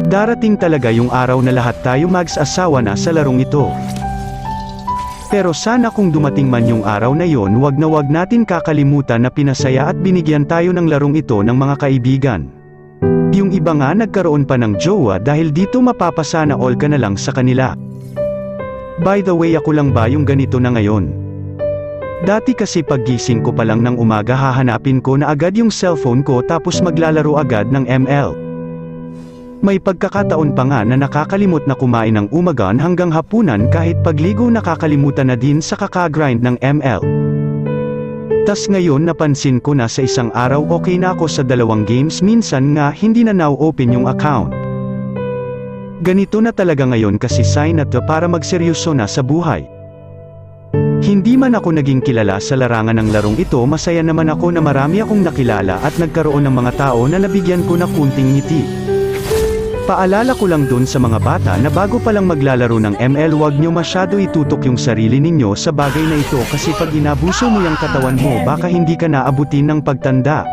Darating talaga yung araw na lahat tayo mag-asawa na sa larong ito. Pero sana kung dumating man yung araw na yon, wag natin kakalimutan na pinasaya at binigyan tayo ng larong ito ng mga kaibigan. Yung iba nga nagkaroon pa ng jowa dahil dito mapapasana all ka na lang sa kanila. By the way, ako lang ba yung ganito na ngayon? Dati kasi paggising ko pa lang ng umaga hahanapin ko na agad yung cellphone ko tapos maglalaro agad ng ML. May pagkakataon pa nga na nakakalimot na kumain ng umagan hanggang hapunan kahit pagligo nakakalimutan na din sa kakagrind ng ML. Tas ngayon napansin ko na sa isang araw okay na ako sa 2 games, minsan nga hindi na now open yung account. Ganito na talaga ngayon kasi sign na to para magseryoso na sa buhay. Hindi man ako naging kilala sa larangan ng larong ito, masaya naman ako na marami akong nakilala at nagkaroon ng mga tao na nabigyan ko na kunting ngiti. Paalala ko lang dun sa mga bata na bago pa lang maglalaro ng ML, wag nyo masyado itutok yung sarili ninyo sa bagay na ito kasi pag inabuso mo yung katawan mo baka hindi ka naabutin ng pagtanda.